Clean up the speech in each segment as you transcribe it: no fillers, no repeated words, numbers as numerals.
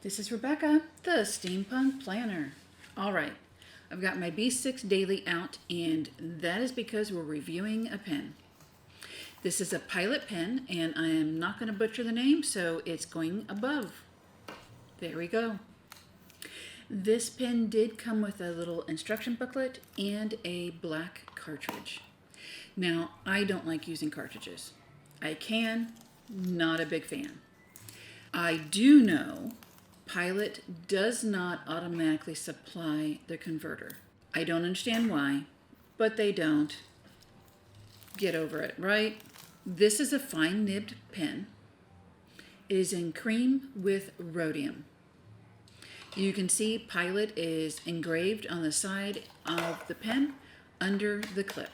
This is Rebecca, the Steampunk Planner. All right, I've got my B6 Daily out, and that is because we're reviewing a pen. This is a Pilot pen, and I am not going to butcher the name, so it's going above. There we go. This pen did come with a little instruction booklet and a black cartridge. Now, I don't like using cartridges. I can, not a big fan. I do know Pilot does not automatically supply the converter. I don't understand why, but they don't. Get over it, right? This is a fine nibbed pen. It is in cream with rhodium. You can see Pilot is engraved on the side of the pen under the clip.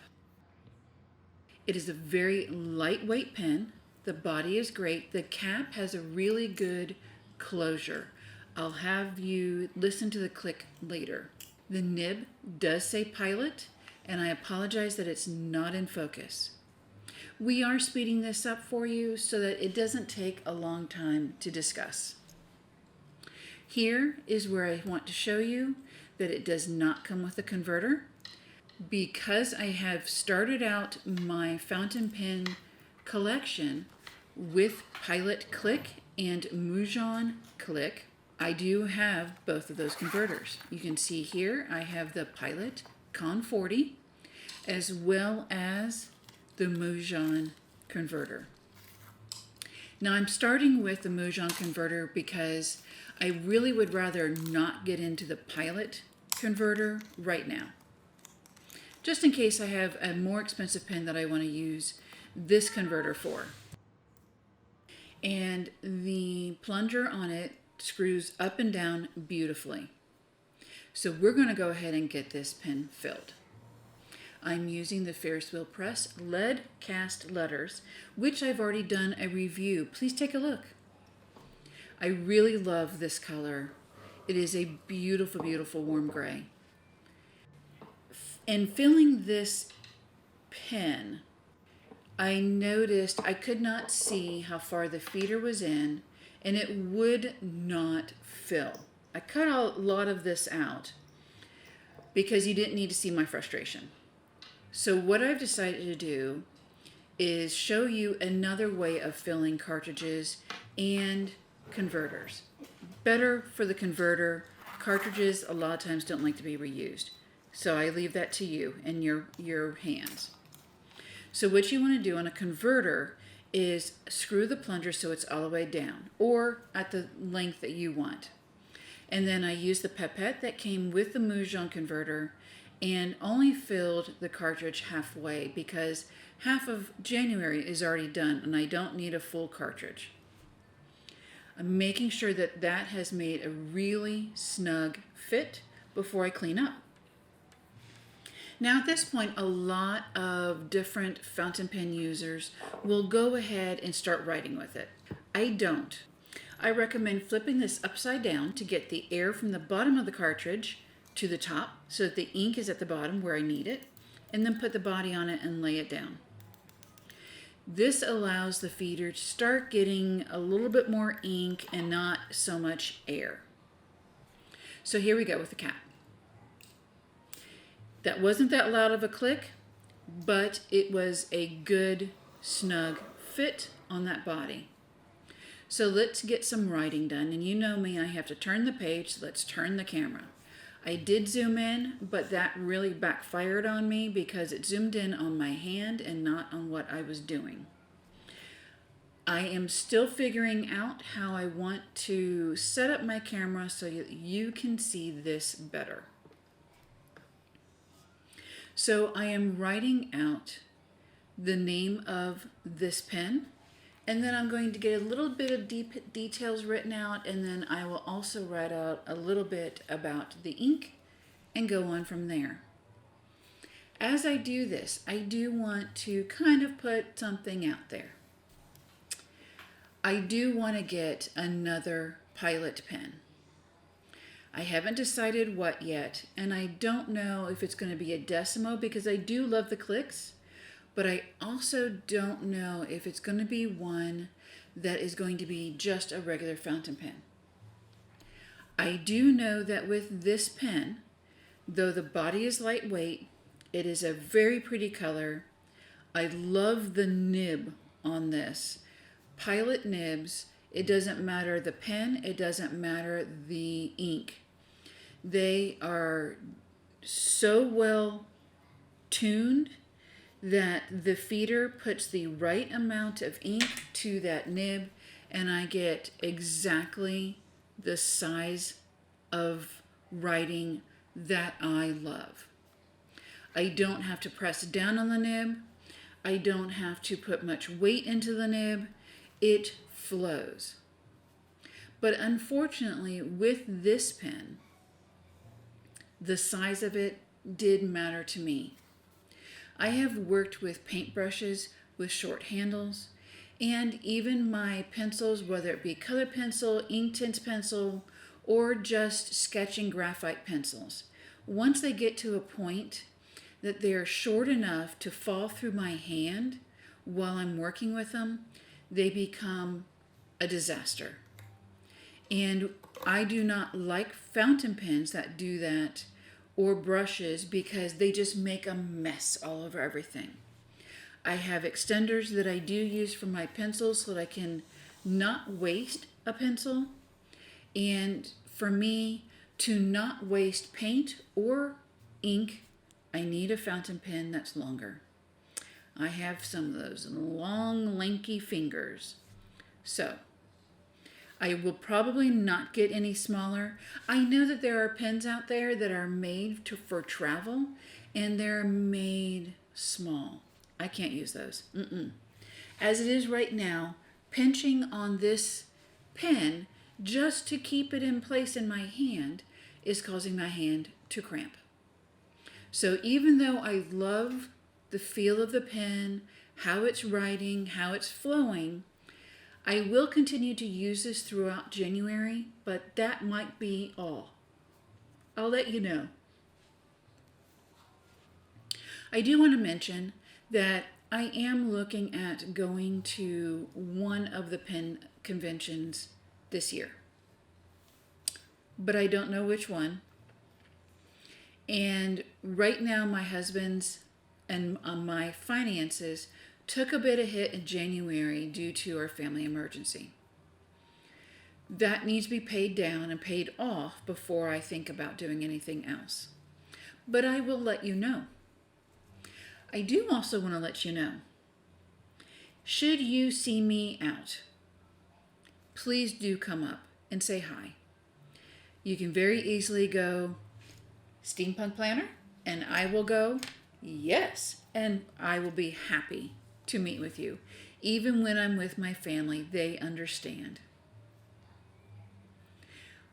It is a very lightweight pen. The body is great. The cap has a really good closure. I'll have you listen to the click later. The nib does say Pilot, and I apologize that it's not in focus. We are speeding this up for you so that it doesn't take a long time to discuss. Here is where I want to show you that it does not come with a converter. Because I have started out my fountain pen collection with Pilot Click and Mujon Click, I do have both of those converters. You can see here I have the Pilot Con 40 as well as the Mujon converter. Now I'm starting with the Mujon converter because I really would rather not get into the Pilot converter right now. Just in case I have a more expensive pen that I want to use this converter for. And the plunger on it screws up and down beautifully. So we're going to go ahead and get this pen filled. I'm using the Ferris Wheel Press lead cast letters, which I've already done a review. Please take a look. I really love this color. It is a beautiful, beautiful warm gray. In filling this pen, I noticed I could not see how far the feeder was in, and it would not fill. I cut a lot of this out because you didn't need to see my frustration. So what I've decided to do is show you another way of filling cartridges and converters. Better for the converter. Cartridges a lot of times don't like to be reused. So I leave that to you and your hands. So what you want to do on a converter is screw the plunger so it's all the way down or at the length that you want. And then I used the pipette that came with the Mujon converter and only filled the cartridge halfway because half of January is already done and I don't need a full cartridge. I'm making sure that that has made a really snug fit before I clean up. Now at this point, a lot of different fountain pen users will go ahead and start writing with it. I don't. I recommend flipping this upside down to get the air from the bottom of the cartridge to the top so that the ink is at the bottom where I need it, and then put the body on it and lay it down. This allows the feeder to start getting a little bit more ink and not so much air. So here we go with the cap. That wasn't that loud of a click, but it was a good, snug fit on that body. So let's get some writing done. And you know me, I have to turn the page, so let's turn the camera. I did zoom in, but that really backfired on me because it zoomed in on my hand and not on what I was doing. I am still figuring out how I want to set up my camera so you can see this better. So I am writing out the name of this pen, and then I'm going to get a little bit of deep details written out, and then I will also write out a little bit about the ink and go on from there. As I do this, I do want to kind of put something out there. I do want to get another Pilot pen. I haven't decided what yet, and I don't know if it's going to be a Decimo because I do love the clicks, but I also don't know if it's going to be one that is going to be just a regular fountain pen. I do know that with this pen, though the body is lightweight, it is a very pretty color. I love the nib on this. Pilot nibs, it doesn't matter the pen, it doesn't matter the ink. They are so well tuned that the feeder puts the right amount of ink to that nib, and I get exactly the size of writing that I love. I don't have to press down on the nib. I don't have to put much weight into the nib. It flows. But unfortunately, with this pen, the size of it did matter to me. I have worked with paintbrushes with short handles, and even my pencils, whether it be color pencil, Inktense pencil, or just sketching graphite pencils. Once they get to a point that they are short enough to fall through my hand while I'm working with them, they become a disaster. And I do not like fountain pens that do that, or brushes, because they just make a mess all over everything. I have extenders that I do use for my pencils so that I can not waste a pencil. And for me, to not waste paint or ink, I need a fountain pen that's longer. I have some of those long, lanky fingers. So, I will probably not get any smaller. I know that there are pens out there that are made for travel, and they're made small. I can't use those. As it is right now, pinching on this pen just to keep it in place in my hand is causing my hand to cramp. So even though I love the feel of the pen, how it's writing, how it's flowing, I will continue to use this throughout January, but that might be all. I'll let you know. I do want to mention that I am looking at going to one of the pen conventions this year, but I don't know which one. And right now my husband's and my finances took a bit of hit in January due to our family emergency. That needs to be paid down and paid off before I think about doing anything else. But I will let you know. I do also want to let you know, should you see me out, please do come up and say hi. You can very easily go, Steampunk Planner, and I will go, yes, and I will be happy to meet with you. Even when I'm with my family, they understand.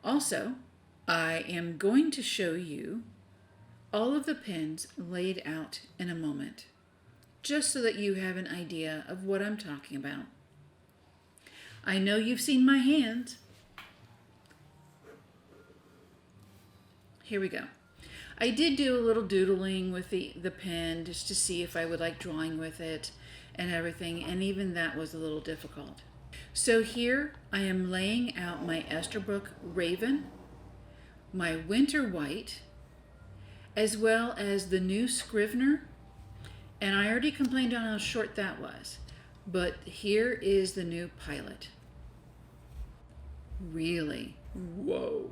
Also, I am going to show you all of the pens laid out in a moment, just so that you have an idea of what I'm talking about. I know you've seen my hands. Here we go. I did do a little doodling with the pen just to see if I would like drawing with it and everything, and even that was a little difficult. So here I am laying out my Esterbrook Raven, my Winter White, as well as the new Scrivener, and I already complained on how short that was, but here is the new Pilot. Really, whoa.